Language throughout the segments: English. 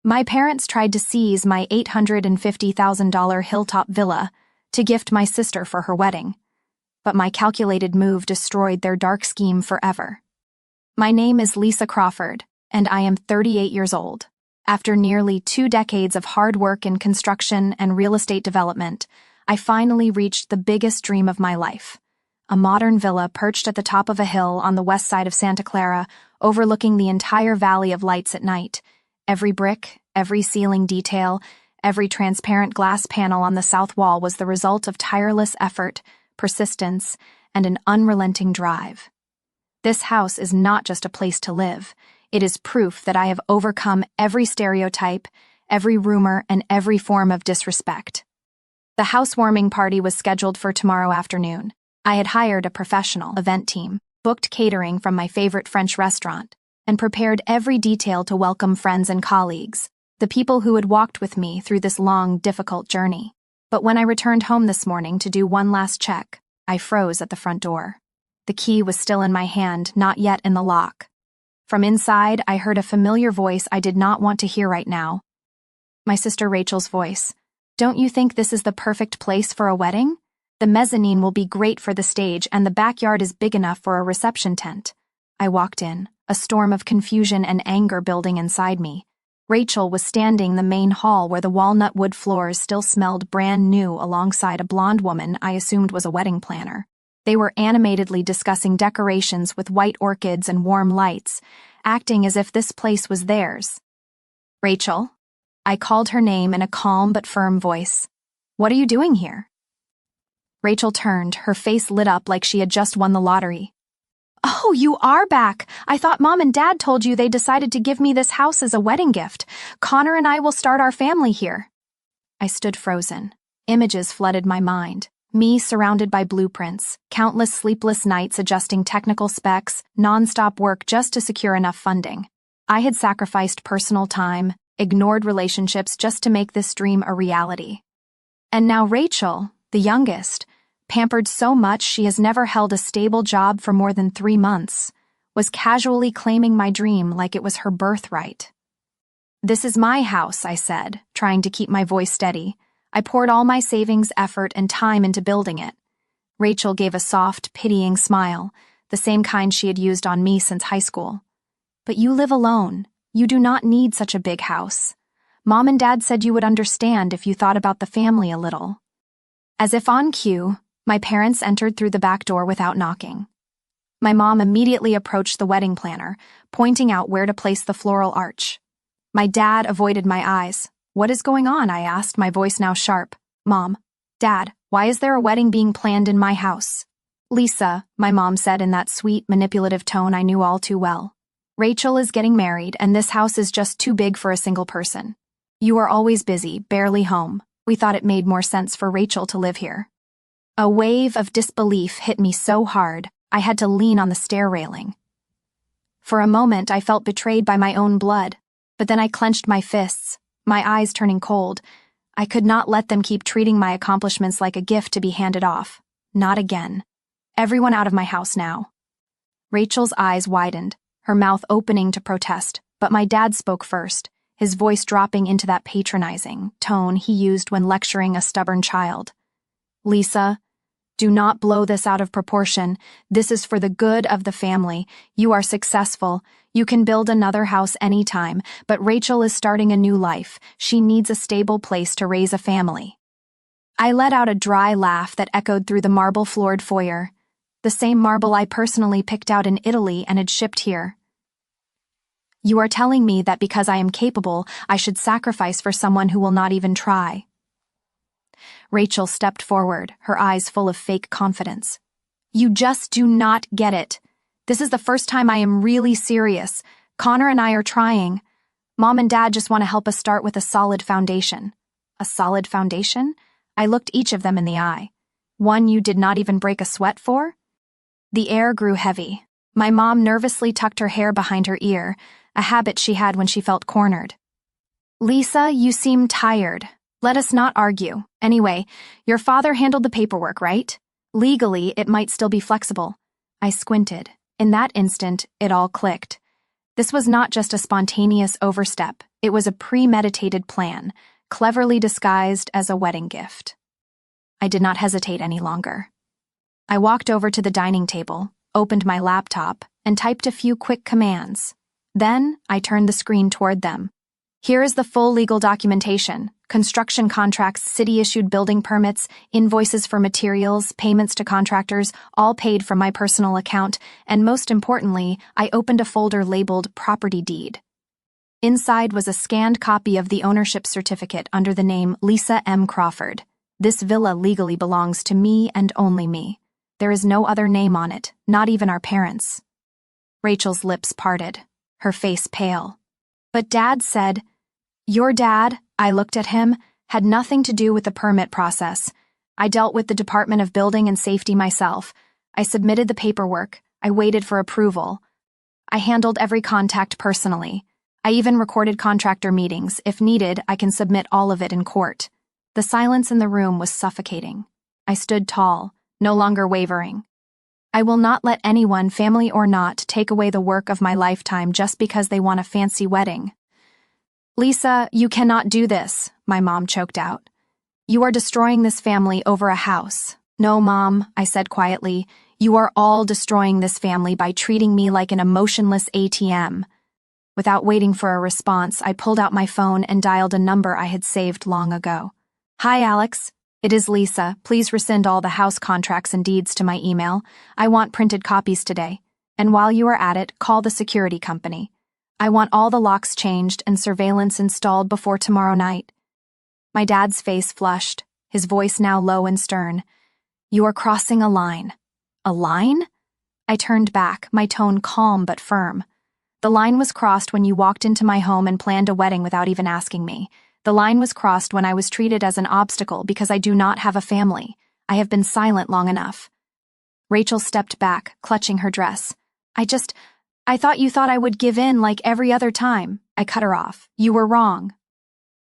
My parents tried to seize my $850,000 Hilltop villa to gift my sister for her wedding, but my calculated move destroyed their dark scheme forever. My name is Lisa Crawford, and I am 38 years old. After nearly 2 decades of hard work in construction and real estate development, I finally reached the biggest dream of my life. A modern villa perched at the top of a hill on the west side of Santa Clara, overlooking the entire Valley of Lights at night. Every brick, every ceiling detail, every transparent glass panel on the south wall was the result of tireless effort, persistence, and an unrelenting drive. This house is not just a place to live. It is proof that I have overcome every stereotype, every rumor, and every form of disrespect. The housewarming party was scheduled for tomorrow afternoon. I had hired a professional event team, booked catering from my favorite French restaurant, and prepared every detail to welcome friends and colleagues, the people who had walked with me through this long, difficult journey. But when I returned home this morning to do one last check, I froze at the front door. The key was still in my hand, not yet in the lock. From inside, I heard a familiar voice I did not want to hear right now. My sister Rachel's voice. "Don't you think this is the perfect place for a wedding? The mezzanine will be great for the stage, and the backyard is big enough for a reception tent." I walked in, a storm of confusion and anger building inside me. Rachel was standing in the main hall where the walnut wood floors still smelled brand new alongside a blonde woman I assumed was a wedding planner. They were animatedly discussing decorations with white orchids and warm lights, acting as if this place was theirs. "Rachel?" I called her name in a calm but firm voice. "What are you doing here?" Rachel turned, her face lit up like she had just won the lottery. "Oh, you are back! I thought Mom and Dad told you they decided to give me this house as a wedding gift. Connor and I will start our family here." I stood frozen. Images flooded my mind. Me surrounded by blueprints, countless sleepless nights adjusting technical specs, non-stop work just to secure enough funding. I had sacrificed personal time, ignored relationships just to make this dream a reality. And now Rachel, the youngest, pampered so much she has never held a stable job for more than 3 months, was casually claiming my dream like it was her birthright. "This is my house," I said, trying to keep my voice steady. I poured all my savings, effort, and time into building it. Rachel gave a soft, pitying smile, the same kind she had used on me since high school. "But you live alone. You do not need such a big house. Mom and Dad said you would understand if you thought about the family a little." As if on cue, my parents entered through the back door without knocking. My mom immediately approached the wedding planner, pointing out where to place the floral arch. My dad avoided my eyes. "What is going on?" I asked, my voice now sharp. "Mom, Dad, why is there a wedding being planned in my house?" "Lisa," my mom said in that sweet, manipulative tone I knew all too well. "Rachel is getting married, and this house is just too big for a single person. You are always busy, barely home. We thought it made more sense for Rachel to live here." A wave of disbelief hit me so hard, I had to lean on the stair railing. For a moment, I felt betrayed by my own blood, but then I clenched my fists, my eyes turning cold. I could not let them keep treating my accomplishments like a gift to be handed off. Not again. "Everyone out of my house now." Rachel's eyes widened, her mouth opening to protest, but my dad spoke first, his voice dropping into that patronizing tone he used when lecturing a stubborn child. "Lisa, do not blow this out of proportion. This is for the good of the family. You are successful. You can build another house anytime, but Rachel is starting a new life. She needs a stable place to raise a family." I let out a dry laugh that echoed through the marble-floored foyer, the same marble I personally picked out in Italy and had shipped here. "You are telling me that because I am capable, I should sacrifice for someone who will not even try." Rachel stepped forward, her eyes full of fake confidence. "You just do not get it. This is the first time I am really serious. Connor and I are trying. Mom and Dad just want to help us start with a solid foundation." "A solid foundation?" I looked each of them in the eye. "One you did not even break a sweat for?" The air grew heavy. My mom nervously tucked her hair behind her ear, a habit she had when she felt cornered. "Lisa, you seem tired. Let us not argue. Anyway, your father handled the paperwork, right? Legally, it might still be flexible." I squinted. In that instant, it all clicked. This was not just a spontaneous overstep. It was a premeditated plan, cleverly disguised as a wedding gift. I did not hesitate any longer. I walked over to the dining table, opened my laptop, and typed a few quick commands. Then, I turned the screen toward them. Here is the full legal documentation: construction contracts, city-issued building permits, invoices for materials, payments to contractors, all paid from my personal account, and most importantly, I opened a folder labeled Property Deed. Inside was a scanned copy of the ownership certificate under the name Lisa M. Crawford. This villa legally belongs to me and only me. There is no other name on it, not even our parents. Rachel's lips parted, her face pale. But Dad said, "Your dad," I looked at him, "had nothing to do with the permit process. I dealt with the Department of Building and Safety myself. I submitted the paperwork. I waited for approval. I handled every contact personally. I even recorded contractor meetings. If needed, I can submit all of it in court." The silence in the room was suffocating. I stood tall, no longer wavering. I will not let anyone, family or not, take away the work of my lifetime just because they want a fancy wedding. "Lisa, you cannot do this," my mom choked out. "You are destroying this family over a house." "No, Mom," I said quietly. "You are all destroying this family by treating me like an emotionless ATM." Without waiting for a response, I pulled out my phone and dialed a number I had saved long ago. "Hi, Alex. It is Lisa. Please rescind all the house contracts and deeds to my email. I want printed copies today. And while you are at it, call the security company. I want all the locks changed and surveillance installed before tomorrow night." My dad's face flushed, his voice now low and stern. "You are crossing a line." "A line?" I turned back, my tone calm but firm. "The line was crossed when you walked into my home and planned a wedding without even asking me. The line was crossed when I was treated as an obstacle because I do not have a family. I have been silent long enough." Rachel stepped back, clutching her dress. I thought you thought I would give in like every other time." I cut her off. "You were wrong."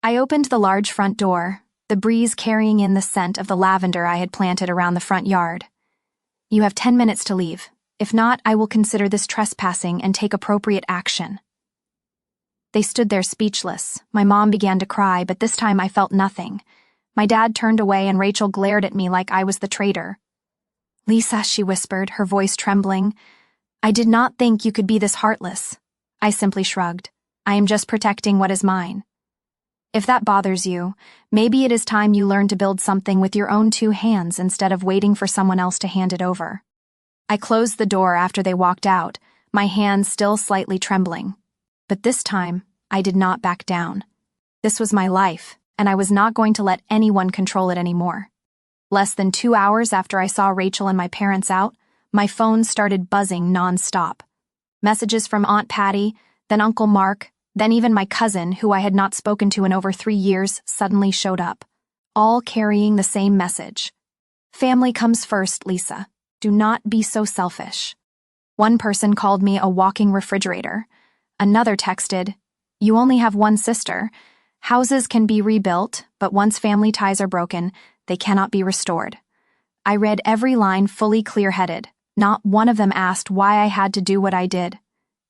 I opened the large front door, the breeze carrying in the scent of the lavender I had planted around the front yard. "You have 10 minutes to leave. If not, I will consider this trespassing and take appropriate action." They stood there speechless. My mom began to cry, but this time I felt nothing. My dad turned away and Rachel glared at me like I was the traitor. "Lisa," she whispered, her voice trembling, "I did not think you could be this heartless." I simply shrugged. "I am just protecting what is mine." "If that bothers you, maybe it is time you learn to build something with your own 2 hands instead of waiting for someone else to hand it over." I closed the door after they walked out, my hands still slightly trembling. But this time, I did not back down. This was my life, and I was not going to let anyone control it anymore. Less than 2 hours after I saw Rachel and my parents out, my phone started buzzing non-stop. Messages from Aunt Patty, then Uncle Mark, then even my cousin, who I had not spoken to in over 3 years, suddenly showed up, all carrying the same message. "Family comes first, Lisa. Do not be so selfish." One person called me a walking refrigerator. Another texted, "You only have one sister. Houses can be rebuilt, but once family ties are broken, they cannot be restored." I read every line fully clear-headed. Not one of them asked why I had to do what I did.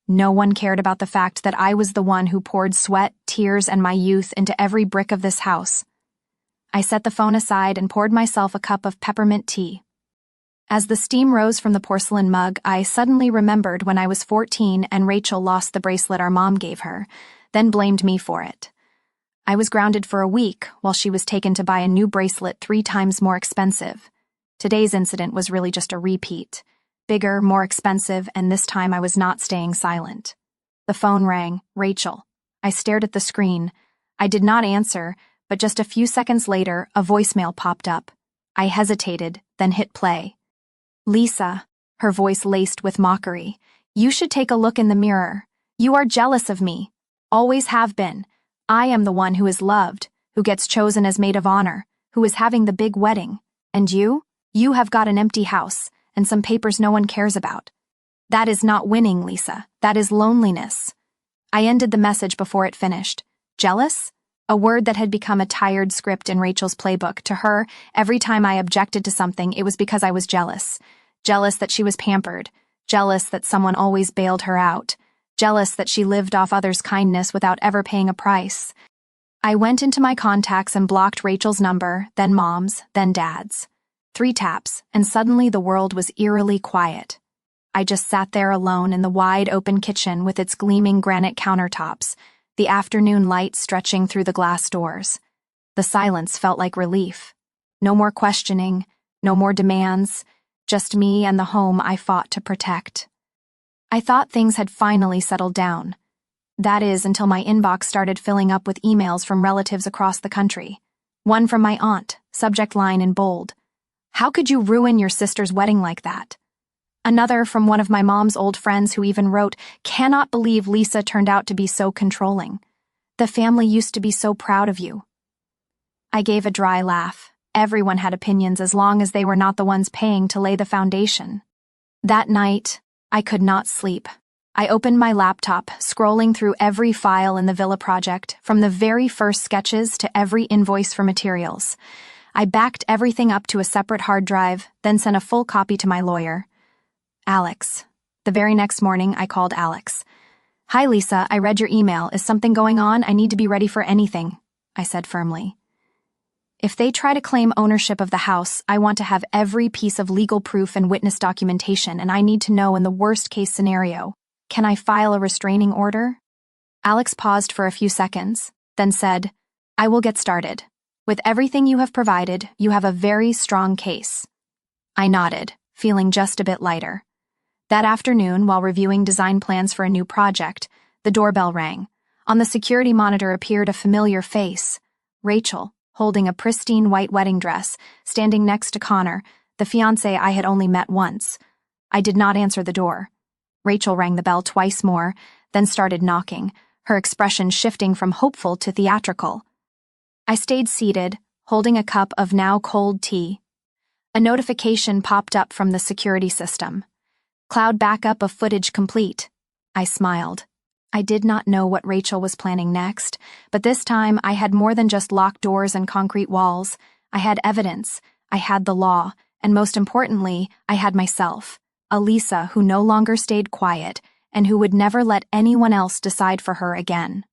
No one cared about the fact that I was the one who poured sweat, tears, and my youth into every brick of this house. I set the phone aside and poured myself a cup of peppermint tea. As the steam rose from the porcelain mug, I suddenly remembered when I was 14 and Rachel lost the bracelet our mom gave her, then blamed me for it. I was grounded for a week while she was taken to buy a new bracelet 3 times more expensive. Today's incident was really just a repeat. Bigger, more expensive, and this time I was not staying silent. The phone rang. "Rachel." I stared at the screen. I did not answer, but just a few seconds later, a voicemail popped up. I hesitated, then hit play. "Lisa," her voice laced with mockery, "you should take a look in the mirror. You are jealous of me. Always have been. I am the one who is loved, who gets chosen as maid of honor, who is having the big wedding. And you have got an empty house and some papers no one cares about. That is not winning, Lisa. That is loneliness." I ended the message before it finished. Jealous? A word that had become a tired script in Rachel's playbook. To her, every time I objected to something, it was because I was jealous. Jealous that she was pampered. Jealous that someone always bailed her out. jealous that she lived off others' kindness without ever paying a price. I went into my contacts and blocked Rachel's number, then Mom's, then Dad's. 3 taps, and suddenly the world was eerily quiet. I just sat there alone in the wide-open kitchen with its gleaming granite countertops, the afternoon light stretching through the glass doors. The silence felt like relief. No more questioning, no more demands, just me and the home I fought to protect. I thought things had finally settled down. That is, until my inbox started filling up with emails from relatives across the country. One from my aunt, subject line in bold. "How could you ruin your sister's wedding like that?" Another from one of my mom's old friends who even wrote, "Cannot believe Lisa turned out to be so controlling. The family used to be so proud of you." I gave a dry laugh. Everyone had opinions as long as they were not the ones paying to lay the foundation. That night, I could not sleep. I opened my laptop, scrolling through every file in the villa project, from the very first sketches to every invoice for materials. I backed everything up to a separate hard drive, then sent a full copy to my lawyer. Alex. The very next morning, I called Alex. "Hi, Lisa, I read your email. Is something going on? I need to be ready for anything," I said firmly. "If they try to claim ownership of the house, I want to have every piece of legal proof and witness documentation, and I need to know in the worst-case scenario. Can I file a restraining order?" Alex paused for a few seconds, then said, "I will get started. With everything you have provided, you have a very strong case." I nodded, feeling just a bit lighter. That afternoon, while reviewing design plans for a new project, the doorbell rang. On the security monitor appeared a familiar face, Rachel, holding a pristine white wedding dress, standing next to Connor, the fiancé I had only met once. I did not answer the door. Rachel rang the bell twice more, then started knocking, her expression shifting from hopeful to theatrical. I stayed seated, holding a cup of now cold tea. A notification popped up from the security system. "Cloud backup of footage complete." I smiled. I did not know what Rachel was planning next, but this time I had more than just locked doors and concrete walls. I had evidence, I had the law, and most importantly, I had myself. A Lisa who no longer stayed quiet and who would never let anyone else decide for her again.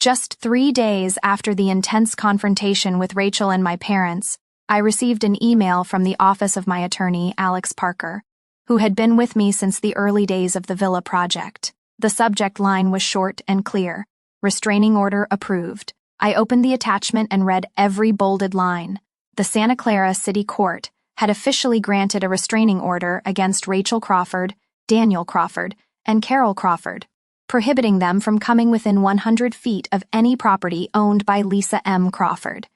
Just 3 days after the intense confrontation with Rachel and my parents, I received an email from the office of my attorney, Alex Parker, who had been with me since the early days of the Villa project. The subject line was short and clear: "Restraining order approved." I opened the attachment and read every bolded line. The Santa Clara City Court had officially granted a restraining order against Rachel Crawford, Daniel Crawford, and Carol Crawford, prohibiting them from coming within 100 feet of any property owned by Lisa M. Crawford.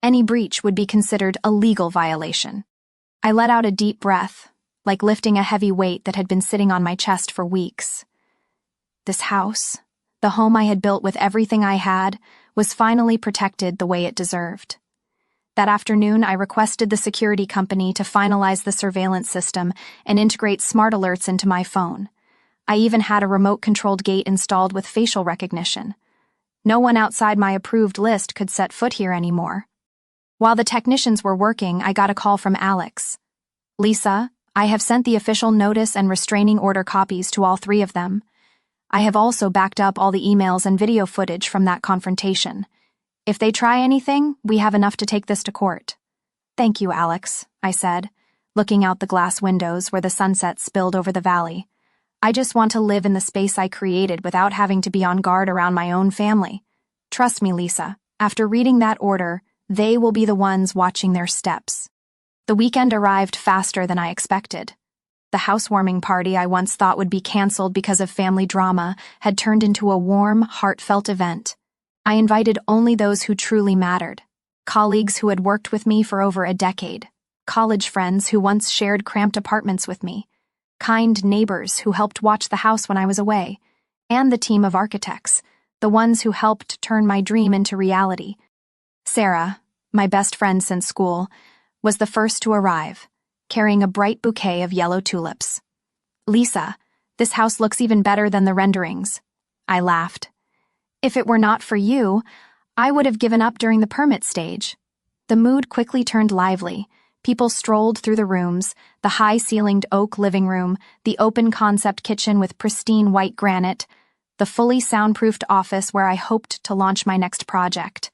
Any breach would be considered a legal violation. I let out a deep breath, like lifting a heavy weight that had been sitting on my chest for weeks. This house, the home I had built with everything I had, was finally protected the way it deserved. That afternoon, I requested the security company to finalize the surveillance system and integrate smart alerts into my phone. I even had a remote-controlled gate installed with facial recognition. No one outside my approved list could set foot here anymore. While the technicians were working, I got a call from Alex. "Lisa, I have sent the official notice and restraining order copies to all 3 of them. I have also backed up all the emails and video footage from that confrontation. If they try anything, we have enough to take this to court." "Thank you, Alex," I said, looking out the glass windows where the sunset spilled over the valley. "I just want to live in the space I created without having to be on guard around my own family. Trust me, Lisa, after reading that order, they will be the ones watching their steps." The weekend arrived faster than I expected. The housewarming party I once thought would be canceled because of family drama had turned into a warm, heartfelt event. I invited only those who truly mattered: colleagues who had worked with me for over a decade, college friends who once shared cramped apartments with me, kind neighbors who helped watch the house when I was away, and the team of architects, the ones who helped turn my dream into reality. Sarah, my best friend since school, was the first to arrive, carrying a bright bouquet of yellow tulips. "Lisa, this house looks even better than the renderings." I laughed. "If it were not for you, I would have given up during the permit stage." The mood quickly turned lively. People strolled through the rooms: the high-ceilinged oak living room, the open-concept kitchen with pristine white granite, the fully soundproofed office where I hoped to launch my next project.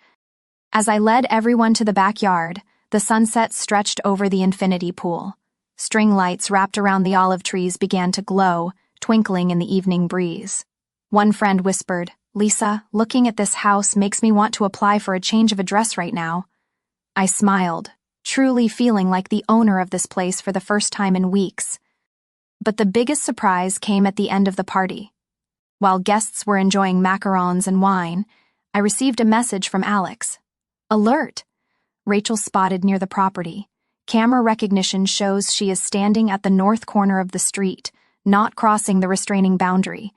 As I led everyone to the backyard, the sunset stretched over the infinity pool. String lights wrapped around the olive trees began to glow, twinkling in the evening breeze. One friend whispered, "Lisa, looking at this house makes me want to apply for a change of address right now." I smiled, truly feeling like the owner of this place for the first time in weeks. But the biggest surprise came at the end of the party. While guests were enjoying macarons and wine, I received a message from Alex. "Alert! Rachel spotted near the property. Camera recognition shows she is standing at the north corner of the street, not crossing the restraining boundary.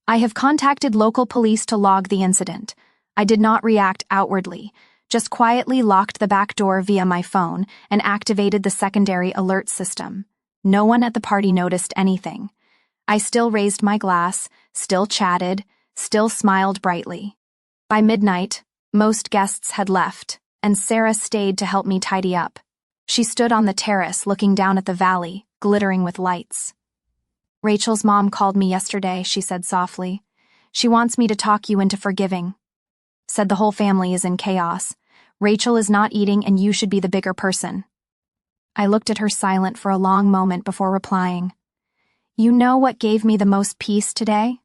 I have contacted local police to log the incident. I did not react outwardly, just quietly locked the back door via my phone and activated the secondary alert system. No one at the party noticed anything. I still raised my glass, still chatted, still smiled brightly. By midnight, most guests had left, and Sarah stayed to help me tidy up. She stood on the terrace looking down at the valley, glittering with lights. "Rachel's mom called me yesterday," she said softly. "She wants me to talk you into forgiving. Said the whole family is in chaos. Rachel is not eating and you should be the bigger person." I looked at her silent for a long moment before replying. "You know what gave me the most peace today?"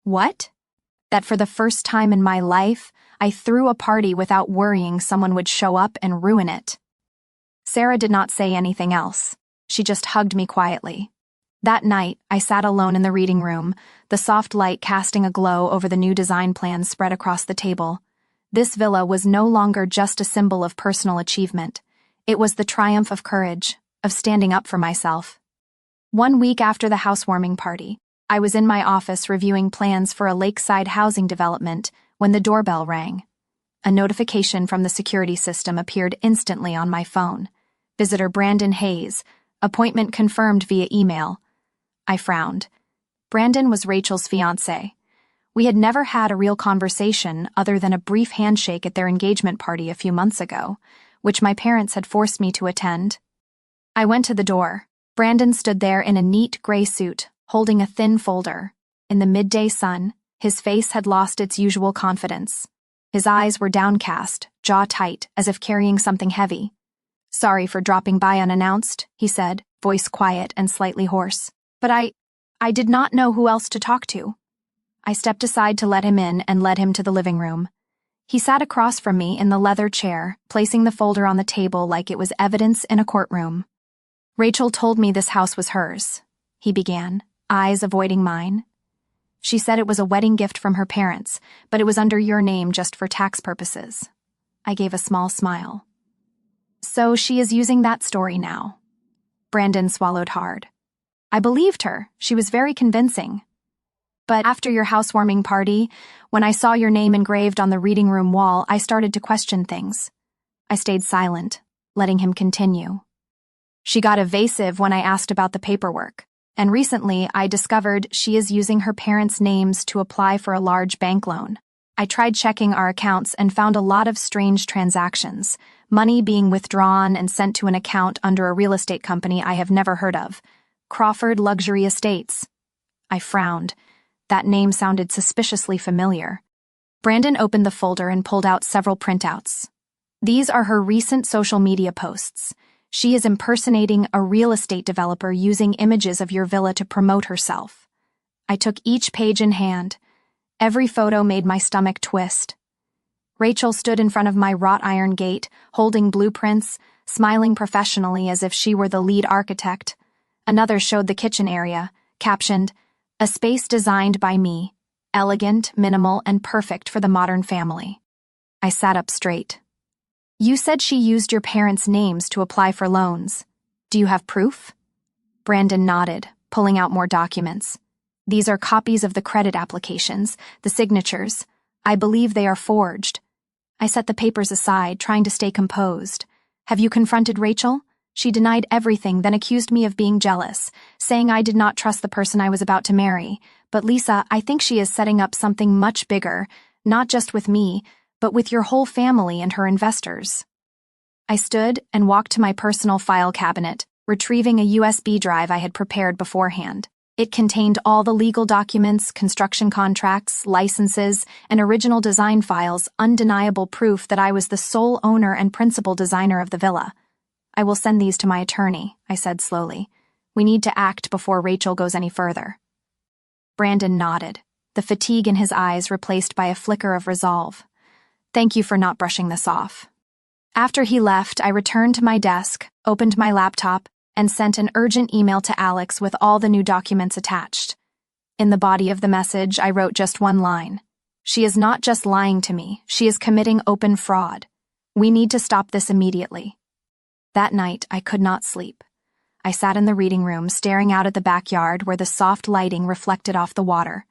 "What?" "That for the first time in my life, I threw a party without worrying someone would show up and ruin it." Sarah did not say anything else. She just hugged me quietly. That night, I sat alone in the reading room, the soft light casting a glow over the new design plans spread across the table. This villa was no longer just a symbol of personal achievement. It was the triumph of courage, of standing up for myself. 1 week after the housewarming party, I was in my office reviewing plans for a lakeside housing development when the doorbell rang. A notification from the security system appeared instantly on my phone. Visitor Brandon Hayes, appointment confirmed via email. I frowned. Brandon was Rachel's fiancé. We had never had a real conversation other than a brief handshake at their engagement party a few months ago, which my parents had forced me to attend. I went to the door. Brandon stood there in a neat gray suit, holding a thin folder. In the midday sun, his face had lost its usual confidence. His eyes were downcast, jaw tight, as if carrying something heavy. "Sorry for dropping by unannounced," he said, voice quiet and slightly hoarse. "But I did not know who else to talk to." I stepped aside to let him in and led him to the living room. He sat across from me in the leather chair, placing the folder on the table like it was evidence in a courtroom. "Rachel told me this house was hers," he began, eyes avoiding mine. "She said it was a wedding gift from her parents, but it was under your name just for tax purposes." I gave a small smile. "So she is using that story now." Brandon swallowed hard. "I believed her. She was very convincing. But after your housewarming party, when I saw your name engraved on the reading room wall, I started to question things." I stayed silent, letting him continue. "She got evasive when I asked about the paperwork, and recently I discovered she is using her parents' names to apply for a large bank loan. I tried checking our accounts and found a lot of strange transactions, money being withdrawn and sent to an account under a real estate company I have never heard of, Crawford Luxury Estates." I frowned. That name sounded suspiciously familiar. Brandon opened the folder and pulled out several printouts. "These are her recent social media posts. She is impersonating a real estate developer using images of your villa to promote herself." I took each page in hand. Every photo made my stomach twist. Rachel stood in front of my wrought iron gate, holding blueprints, smiling professionally as if she were the lead architect. Another showed the kitchen area, captioned, "A space designed by me, elegant, minimal, and perfect for the modern family." I sat up straight. "You said she used your parents' names to apply for loans. Do you have proof?" Brandon nodded, pulling out more documents. "These are copies of the credit applications, the signatures. I believe they are forged." I set the papers aside, trying to stay composed. "Have you confronted Rachel?" She denied everything, then accused me of being jealous, saying I did not trust the person I was about to marry. "But Lisa, I think she is setting up something much bigger, not just with me, but with your whole family and her investors." I stood and walked to my personal file cabinet, retrieving a USB drive I had prepared beforehand. It contained all the legal documents, construction contracts, licenses, and original design files, undeniable proof that I was the sole owner and principal designer of the villa. "I will send these to my attorney," I said slowly. "We need to act before Rachel goes any further." Brandon nodded, the fatigue in his eyes replaced by a flicker of resolve. "Thank you for not brushing this off." After he left, I returned to my desk, opened my laptop, and sent an urgent email to Alex with all the new documents attached. In the body of the message, I wrote just one line. "She is not just lying to me, she is committing open fraud. We need to stop this immediately." That night, I could not sleep. I sat in the reading room, staring out at the backyard where the soft lighting reflected off the water.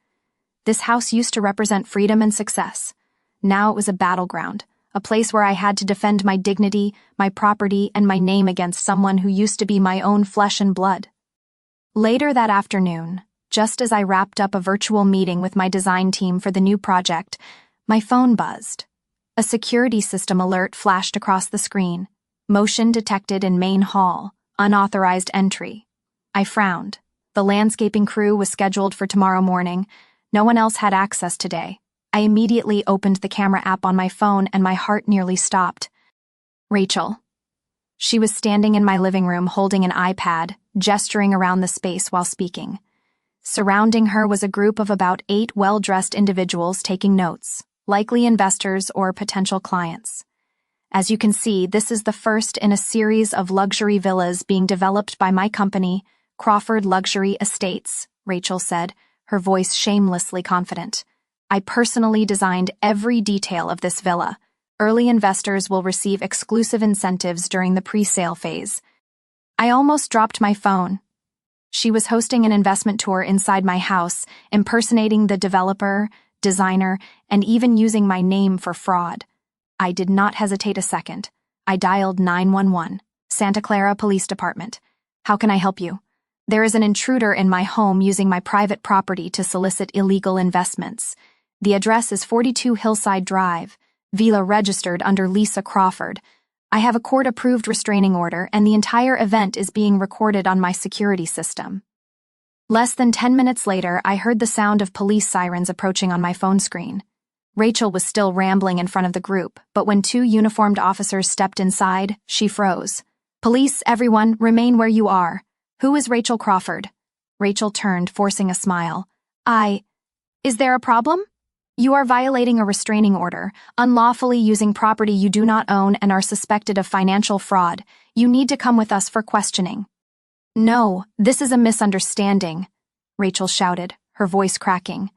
This house used to represent freedom and success. Now it was a battleground, a place where I had to defend my dignity, my property, and my name against someone who used to be my own flesh and blood. Later that afternoon, just as I wrapped up a virtual meeting with my design team for the new project, my phone buzzed. A security system alert flashed across the screen. "Motion detected in main hall. Unauthorized entry." I frowned. The landscaping crew was scheduled for tomorrow morning. No one else had access today. I immediately opened the camera app on my phone and my heart nearly stopped. Rachel. She was standing in my living room holding an iPad, gesturing around the space while speaking. Surrounding her was a group of about 8 well-dressed individuals taking notes, likely investors or potential clients. "As you can see, this is the first in a series of luxury villas being developed by my company, Crawford Luxury Estates," Rachel said, her voice shamelessly confident. "I personally designed every detail of this villa. Early investors will receive exclusive incentives during the pre-sale phase." I almost dropped my phone. She was hosting an investment tour inside my house, impersonating the developer, designer, and even using my name for fraud. I did not hesitate a second. I dialed 911, Santa Clara Police Department. "How can I help you?" "There is an intruder in my home using my private property to solicit illegal investments. The address is 42 Hillside Drive, villa registered under Lisa Crawford. I have a court-approved restraining order, and the entire event is being recorded on my security system." Less than 10 minutes later, I heard the sound of police sirens approaching on my phone screen. Rachel was still rambling in front of the group, but when 2 uniformed officers stepped inside, she froze. "Police, everyone, remain where you are. Who is Rachel Crawford?" Rachel turned, forcing a smile. Is there a problem?" "You are violating a restraining order, unlawfully using property you do not own, and are suspected of financial fraud. You need to come with us for questioning." "No, this is a misunderstanding," Rachel shouted, her voice cracking.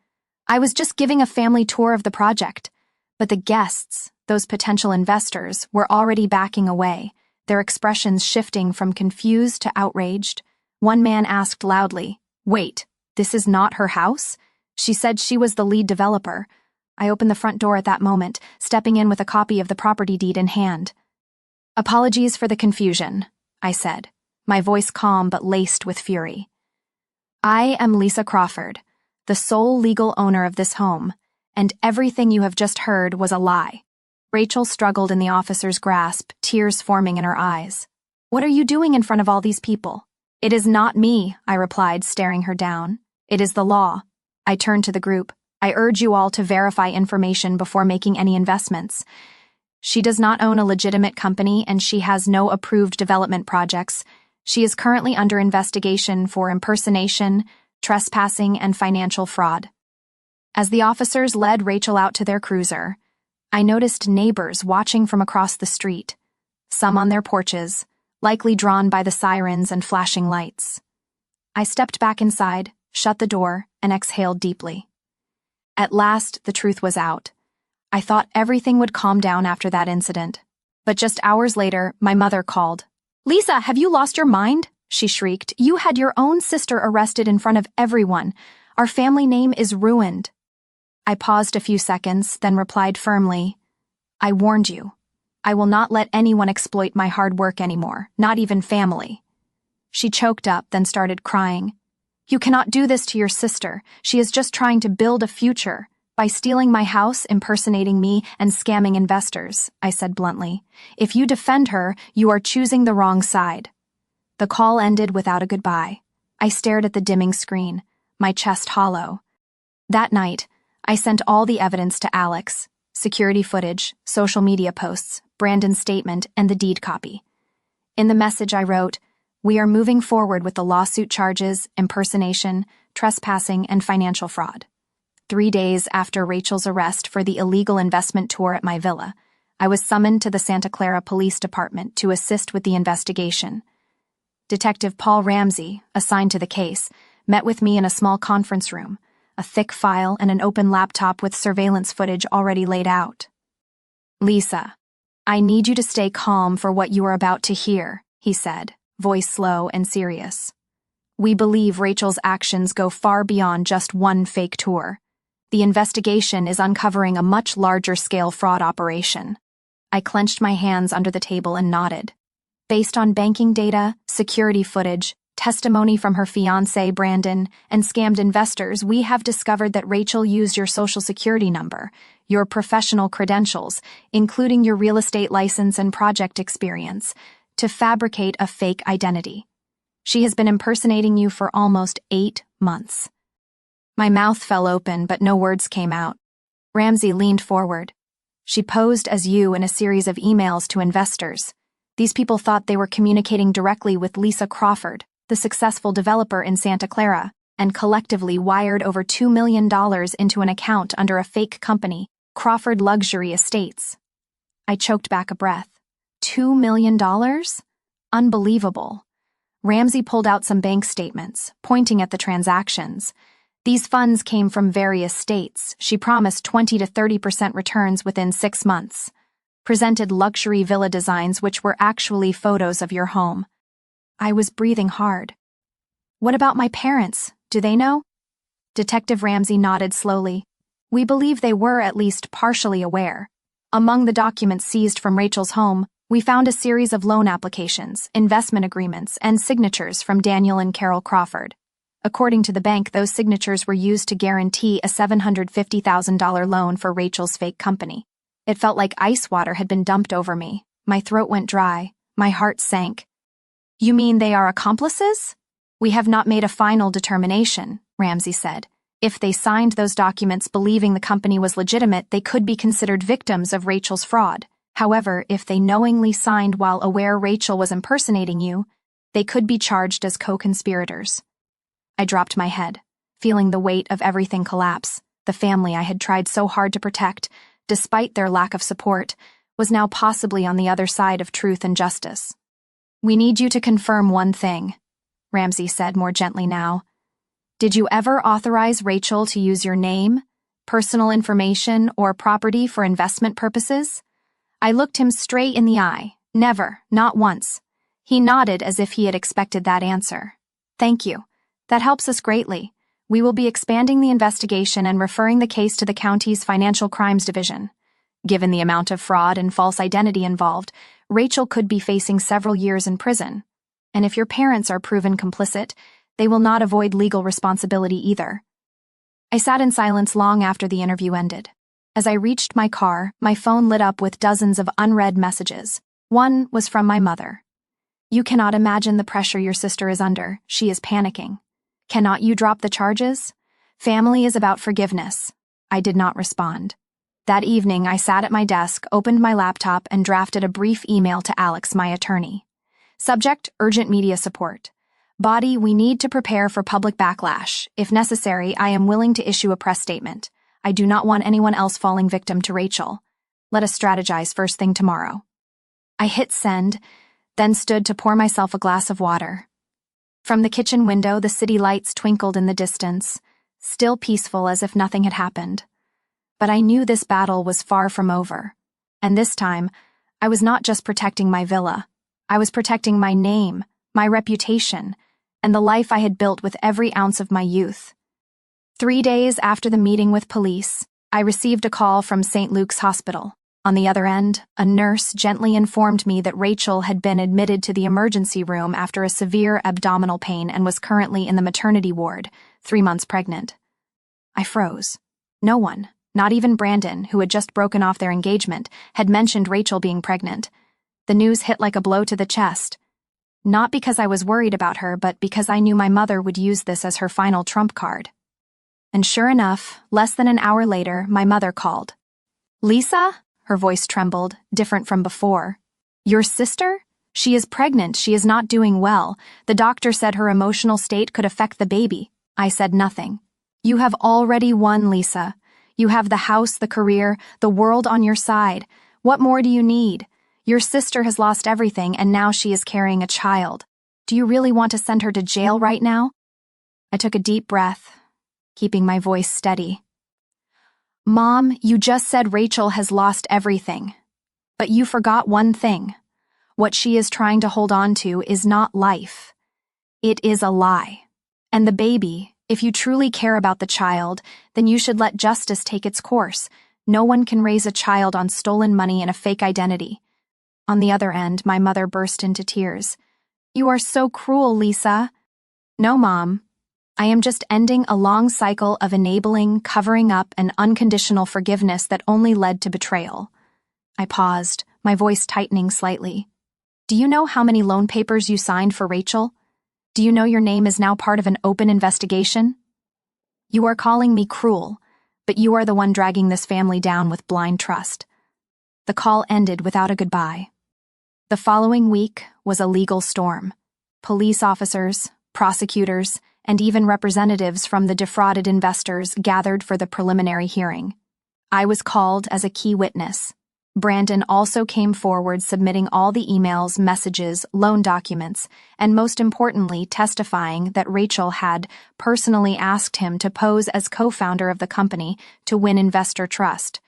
"I was just giving a family tour of the project." But the guests, those potential investors, were already backing away, their expressions shifting from confused to outraged. One man asked loudly, "Wait, this is not her house? She said she was the lead developer." I opened the front door at that moment, stepping in with a copy of the property deed in hand. "Apologies for the confusion," I said, my voice calm but laced with fury. "I am Lisa Crawford, the sole legal owner of this home, and everything you have just heard was a lie." Rachel struggled in the officer's grasp, tears forming in her eyes. "What are you doing in front of all these people?" "It is not me," I replied, staring her down. "It is the law." I turned to the group. "I urge you all to verify information before making any investments. She does not own a legitimate company, and she has no approved development projects. She is currently under investigation for impersonation, trespassing, and financial fraud." As the officers led Rachel out to their cruiser, I noticed neighbors watching from across the street, some on their porches, likely drawn by the sirens and flashing lights. I stepped back inside, shut the door, and exhaled deeply. At last, the truth was out. I thought everything would calm down after that incident. But just hours later, my mother called. "Lisa, have you lost your mind?" she shrieked. "You had your own sister arrested in front of everyone. Our family name is ruined." I paused a few seconds, then replied firmly, "I warned you. I will not let anyone exploit my hard work anymore, not even family." She choked up, then started crying. "You cannot do this to your sister. She is just trying to build a future by stealing my house, impersonating me, and scamming investors," I said bluntly. "If you defend her, you are choosing the wrong side." The call ended without a goodbye. I stared at the dimming screen, my chest hollow. That night, I sent all the evidence to Alex: security footage, social media posts, Brandon's statement, and the deed copy. In the message I wrote, "We are moving forward with the lawsuit charges, impersonation, trespassing, and financial fraud." 3 days after Rachel's arrest for the illegal investment tour at my villa, I was summoned to the Santa Clara Police Department to assist with the investigation. Detective Paul Ramsey, assigned to the case, met with me in a small conference room, a thick file and an open laptop with surveillance footage already laid out. "Lisa, I need you to stay calm for what you are about to hear," he said, voice slow and serious. "We believe Rachel's actions go far beyond just one fake tour. The investigation is uncovering a much larger-scale fraud operation." I clenched my hands under the table and nodded. Based on banking data, security footage, testimony from her fiancé, Brandon, and scammed investors, we have discovered that Rachel used your social security number, your professional credentials, including your real estate license and project experience, to fabricate a fake identity. She has been impersonating you for almost 8 months. My mouth fell open, but no words came out. Ramsey leaned forward. "She posed as you in a series of emails to investors. These people thought they were communicating directly with Lisa Crawford, the successful developer in Santa Clara, and collectively wired over $2 million into an account under a fake company, Crawford Luxury Estates." I choked back a breath. $2 million? Unbelievable. Ramsey pulled out some bank statements, pointing at the transactions. These funds came from various states. She promised 20 to 30% returns within 6 months. Presented luxury villa designs which were actually photos of your home. I was breathing hard. "What about my parents? Do they know?" Detective Ramsey nodded slowly. "We believe they were at least partially aware. Among the documents seized from Rachel's home, we found a series of loan applications, investment agreements, and signatures from Daniel and Carol Crawford. According to the bank, those signatures were used to guarantee a $750,000 loan for Rachel's fake company. It felt like ice water had been dumped over me. My throat went dry. My heart sank. "You mean they are accomplices?" "We have not made a final determination," Ramsey said. "If they signed those documents believing the company was legitimate, they could be considered victims of Rachel's fraud. However, if they knowingly signed while aware Rachel was impersonating you, they could be charged as co-conspirators." I dropped my head, feeling the weight of everything collapse. The family I had tried so hard to protect, despite their lack of support, was now possibly on the other side of truth and justice. "We need you to confirm one thing," Ramsey said more gently now. "Did you ever authorize Rachel to use your name, personal information, or property for investment purposes?" I looked him straight in the eye. "Never, not once." He nodded as if he had expected that answer. "Thank you. That helps us greatly. We will be expanding the investigation and referring the case to the county's Financial Crimes Division. Given the amount of fraud and false identity involved, Rachel could be facing several years in prison. And if your parents are proven complicit, they will not avoid legal responsibility either." I sat in silence long after the interview ended. As I reached my car, my phone lit up with dozens of unread messages. One was from my mother. "You cannot imagine the pressure your sister is under. She is panicking. Cannot you drop the charges? Family is about forgiveness." I did not respond. That evening, I sat at my desk, opened my laptop, and drafted a brief email to Alex, my attorney. Subject: urgent media support. Body: we need to prepare for public backlash. If necessary, I am willing to issue a press statement. I do not want anyone else falling victim to Rachel. Let us strategize first thing tomorrow. I hit send, then stood to pour myself a glass of water. From the kitchen window, the city lights twinkled in the distance, still peaceful as if nothing had happened. But I knew this battle was far from over. And this time, I was not just protecting my villa. I was protecting my name, my reputation, and the life I had built with every ounce of my youth. 3 days after the meeting with police, I received a call from St. Luke's Hospital. On the other end, a nurse gently informed me that Rachel had been admitted to the emergency room after a severe abdominal pain and was currently in the maternity ward, 3 months pregnant. I froze. No one, not even Brandon, who had just broken off their engagement, had mentioned Rachel being pregnant. The news hit like a blow to the chest. Not because I was worried about her, but because I knew my mother would use this as her final trump card. And sure enough, less than an hour later, my mother called. "Lisa?" Her voice trembled, different from before. "Your sister? She is pregnant. She is not doing well. The doctor said her emotional state could affect the baby." I said nothing. "You have already won, Lisa. You have the house, the career, the world on your side. What more do you need? Your sister has lost everything, and now she is carrying a child. Do you really want to send her to jail right now?" I took a deep breath, keeping my voice steady. "Mom, you just said Rachel has lost everything. But you forgot one thing. What she is trying to hold on to is not life. It is a lie. And the baby, if you truly care about the child, then you should let justice take its course. No one can raise a child on stolen money and a fake identity." On the other end, my mother burst into tears. "You are so cruel, Lisa." "No, Mom. I am just ending a long cycle of enabling, covering up, and unconditional forgiveness that only led to betrayal." I paused, my voice tightening slightly. "Do you know how many loan papers you signed for Rachel? Do you know your name is now part of an open investigation? You are calling me cruel, but you are the one dragging this family down with blind trust." The call ended without a goodbye. The following week was a legal storm. Police officers, prosecutors, and even representatives from the defrauded investors gathered for the preliminary hearing. I was called as a key witness. Brandon also came forward, submitting all the emails, messages, loan documents, and most importantly, testifying that Rachel had personally asked him to pose as co-founder of the company to win investor trust.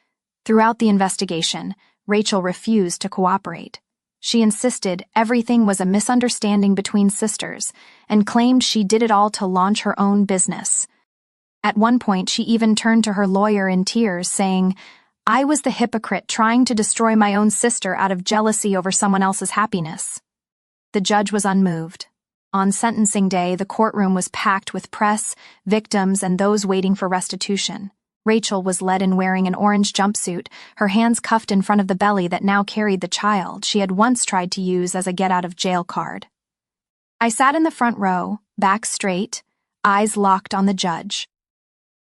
Throughout the investigation, Rachel refused to cooperate. She insisted everything was a misunderstanding between sisters and claimed she did it all to launch her own business. At one point, she even turned to her lawyer in tears, saying, "I was the hypocrite trying to destroy my own sister out of jealousy over someone else's happiness." The judge was unmoved. On sentencing day, the courtroom was packed with press, victims, and those waiting for restitution. Rachel was led in wearing an orange jumpsuit, her hands cuffed in front of the belly that now carried the child she had once tried to use as a get-out-of-jail card. I sat in the front row, back straight, eyes locked on the judge.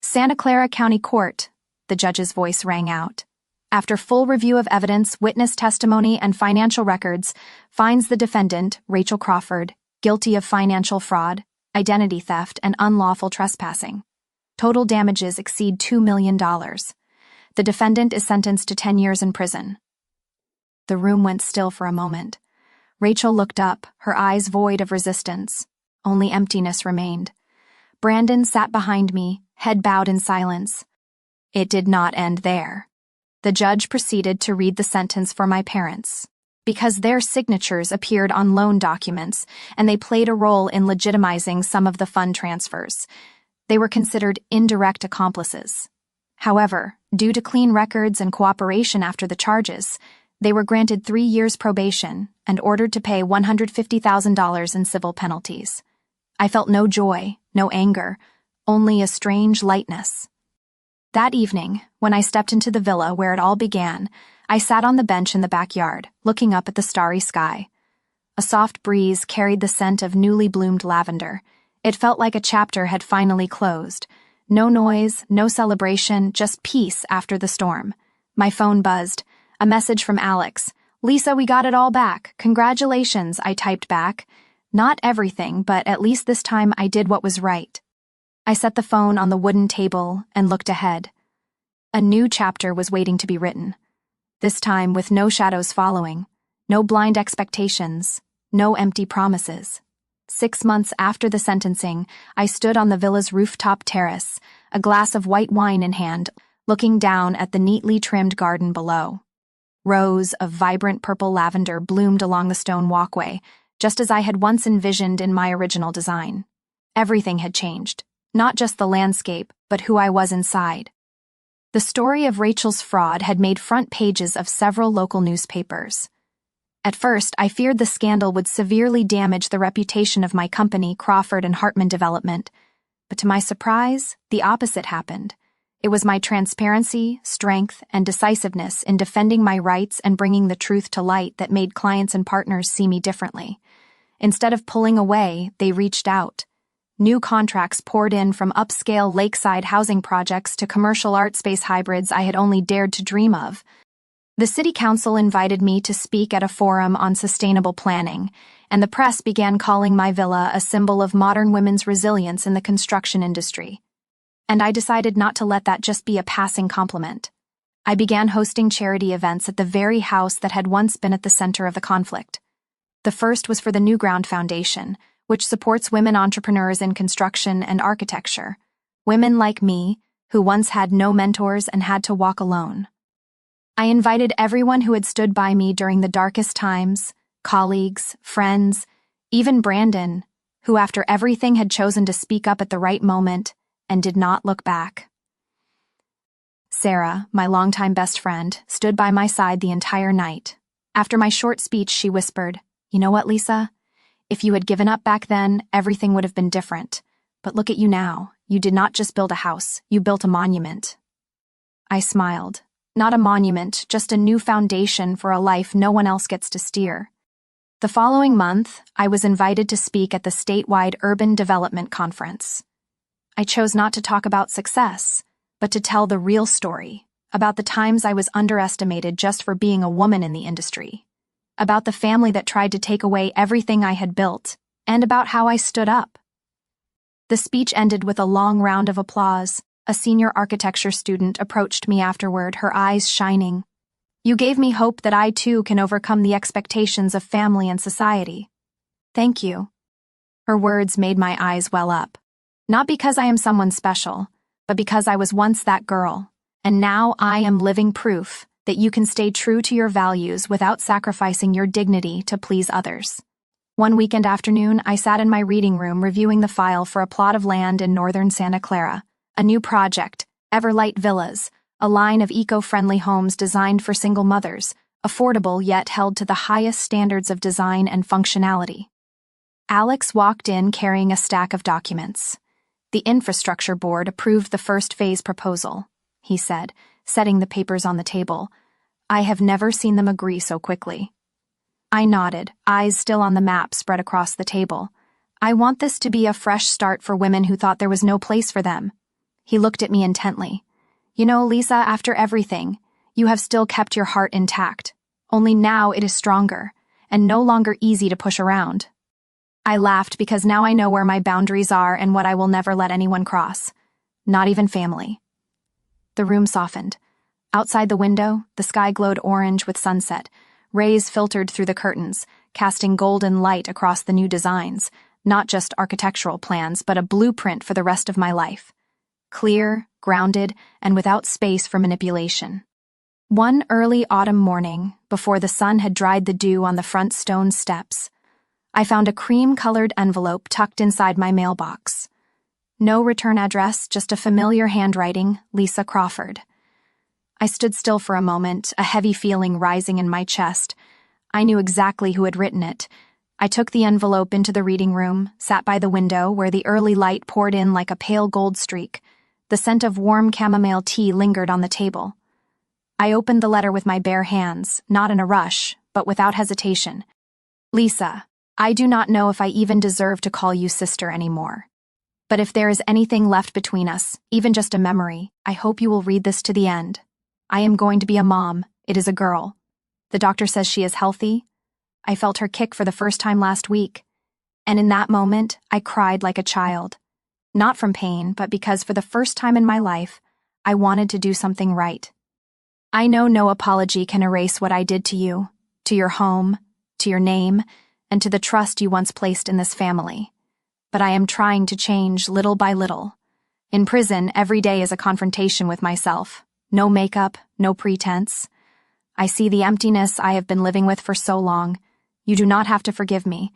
"Santa Clara County Court," the judge's voice rang out. "After full review of evidence, witness testimony, and financial records, finds the defendant, Rachel Crawford, guilty of financial fraud, identity theft, and unlawful trespassing. Total damages exceed $2 million. The defendant is sentenced to 10 years in prison." The room went still for a moment. Rachel looked up, her eyes void of resistance. Only emptiness remained. Brandon sat behind me, head bowed in silence. It did not end there. The judge proceeded to read the sentence for my parents, because their signatures appeared on loan documents, and they played a role in legitimizing some of the fund transfers. They were considered indirect accomplices. However, due to clean records and cooperation after the charges, they were granted 3 years probation and ordered to pay $150,000 in civil penalties. I felt no joy, no anger, only a strange lightness. That evening, when I stepped into the villa where it all began, I sat on the bench in the backyard, looking up at the starry sky. A soft breeze carried the scent of newly bloomed lavender. It felt like a chapter had finally closed. No noise, no celebration, just peace after the storm. My phone buzzed. A message from Alex. "Lisa, we got it all back. Congratulations," I typed back. Not everything, but at least this time I did what was right. I set the phone on the wooden table and looked ahead. A new chapter was waiting to be written. This time with no shadows following, no blind expectations, no empty promises. 6 months after the sentencing, I stood on the villa's rooftop terrace, a glass of white wine in hand, looking down at the neatly trimmed garden below. Rows of vibrant purple lavender bloomed along the stone walkway, just as I had once envisioned in my original design. Everything had changed, not just the landscape, but who I was inside. The story of Rachel's fraud had made front pages of several local newspapers. At first, I feared the scandal would severely damage the reputation of my company, Crawford and Hartman Development. But to my surprise, the opposite happened. It was my transparency, strength, and decisiveness in defending my rights and bringing the truth to light that made clients and partners see me differently. Instead of pulling away, they reached out. New contracts poured in, from upscale lakeside housing projects to commercial art space hybrids I had only dared to dream of. The city council invited me to speak at a forum on sustainable planning, and the press began calling my villa a symbol of modern women's resilience in the construction industry. And I decided not to let that just be a passing compliment. I began hosting charity events at the very house that had once been at the center of the conflict. The first was for the Newground Foundation, which supports women entrepreneurs in construction and architecture, women like me, who once had no mentors and had to walk alone. I invited everyone who had stood by me during the darkest times, colleagues, friends, even Brandon, who after everything had chosen to speak up at the right moment and did not look back. Sarah, my longtime best friend, stood by my side the entire night. After my short speech, she whispered, "You know what, Lisa? If you had given up back then, everything would have been different. But look at you now. You did not just build a house, you built a monument." I smiled. Not a monument, just a new foundation for a life no one else gets to steer. The following month, I was invited to speak at the statewide Urban Development Conference. I chose not to talk about success, but to tell the real story, about the times I was underestimated just for being a woman in the industry, about the family that tried to take away everything I had built, and about how I stood up. The speech ended with a long round of applause. A senior architecture student approached me afterward, her eyes shining. "You gave me hope that I too can overcome the expectations of family and society." "Thank you." Her words made my eyes well up. Not because I am someone special, but because I was once that girl, and now I am living proof that you can stay true to your values without sacrificing your dignity to please others. One weekend afternoon, I sat in my reading room reviewing the file for a plot of land in northern Santa Clara, a new project, Everlight Villas, a line of eco-friendly homes designed for single mothers, affordable yet held to the highest standards of design and functionality. Alex walked in carrying a stack of documents. "The infrastructure board approved the first phase proposal," he said, setting the papers on the table. "I have never seen them agree so quickly." I nodded, eyes still on the map spread across the table. "I want this to be a fresh start for women who thought there was no place for them." He looked at me intently. "You know, Lisa, after everything, you have still kept your heart intact. Only now it is stronger, and no longer easy to push around." I laughed because now I know where my boundaries are and what I will never let anyone cross. Not even family. The room softened. Outside the window, the sky glowed orange with sunset. Rays filtered through the curtains, casting golden light across the new designs, not just architectural plans, but a blueprint for the rest of my life. Clear, grounded, and without space for manipulation. One early autumn morning, before the sun had dried the dew on the front stone steps, I found a cream-colored envelope tucked inside my mailbox. No return address, just a familiar handwriting, Lisa Crawford. I stood still for a moment, a heavy feeling rising in my chest. I knew exactly who had written it. I took the envelope into the reading room, sat by the window where the early light poured in like a pale gold streak. The scent of warm chamomile tea lingered on the table. I opened the letter with my bare hands, not in a rush, but without hesitation. "Lisa, I do not know if I even deserve to call you sister anymore. But if there is anything left between us, even just a memory, I hope you will read this to the end. I am going to be a mom. It is a girl. The doctor says she is healthy. I felt her kick for the first time last week. And in that moment, I cried like a child. Not from pain, but because for the first time in my life, I wanted to do something right. I know no apology can erase what I did to you, to your home, to your name, and to the trust you once placed in this family. But I am trying to change little by little. In prison, every day is a confrontation with myself. No makeup, no pretense. I see the emptiness I have been living with for so long. You do not have to forgive me.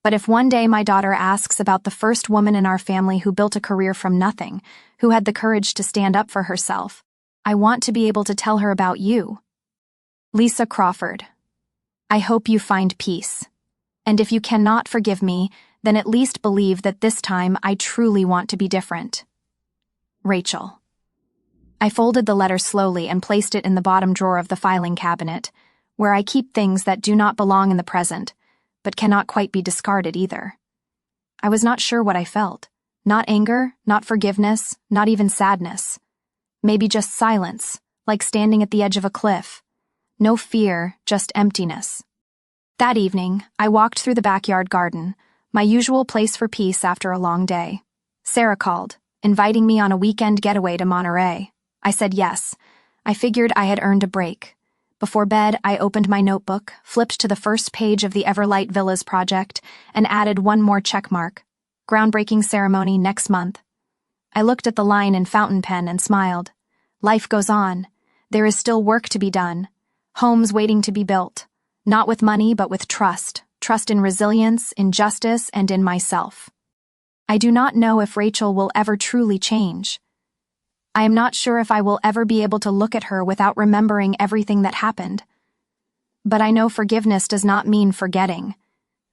But if one day my daughter asks about the first woman in our family who built a career from nothing, who had the courage to stand up for herself, I want to be able to tell her about you. Lisa Crawford. I hope you find peace. And if you cannot forgive me, then at least believe that this time I truly want to be different. Rachel. I folded the letter slowly and placed it in the bottom drawer of the filing cabinet, where I keep things that do not belong in the present, but cannot quite be discarded either. I was not sure what I felt. Not anger, not forgiveness, not even sadness. Maybe just silence, like standing at the edge of a cliff. No fear, just emptiness. That evening, I walked through the backyard garden, my usual place for peace after a long day. Sarah called, inviting me on a weekend getaway to Monterey. I said yes. I figured I had earned a break. Before bed, I opened my notebook, flipped to the first page of the Everlight Villas project, and added one more checkmark. Groundbreaking ceremony next month. I looked at the line in fountain pen and smiled. Life goes on. There is still work to be done. Homes waiting to be built. Not with money, but with trust. Trust in resilience, in justice, and in myself. I do not know if Rachel will ever truly change. I am not sure if I will ever be able to look at her without remembering everything that happened. But I know forgiveness does not mean forgetting.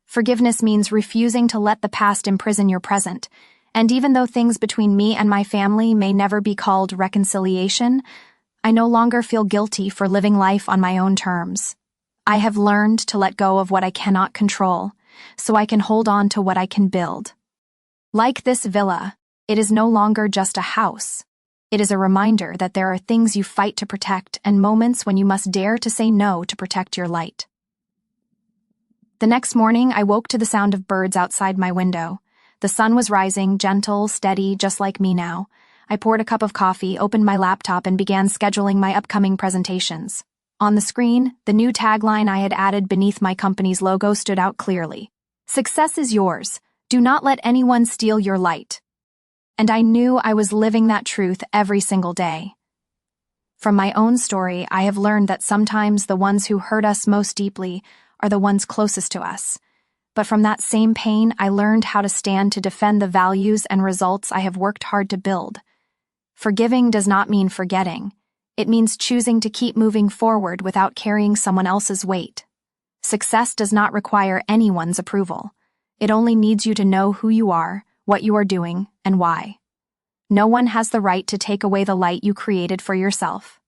Forgiveness means refusing to let the past imprison your present, and even though things between me and my family may never be called reconciliation, I no longer feel guilty for living life on my own terms. I have learned to let go of what I cannot control, so I can hold on to what I can build. Like this villa, it is no longer just a house. It is a reminder that there are things you fight to protect and moments when you must dare to say no to protect your light. The next morning, I woke to the sound of birds outside my window. The sun was rising, gentle, steady, just like me now. I poured a cup of coffee, opened my laptop, and began scheduling my upcoming presentations. On the screen, the new tagline I had added beneath my company's logo stood out clearly. Success is yours. Do not let anyone steal your light. And I knew I was living that truth every single day. From my own story, I have learned that sometimes the ones who hurt us most deeply are the ones closest to us. But from that same pain, I learned how to stand to defend the values and results I have worked hard to build. Forgiving does not mean forgetting. It means choosing to keep moving forward without carrying someone else's weight. Success does not require anyone's approval. It only needs you to know who you are, what you are doing, and why. No one has the right to take away the light you created for yourself.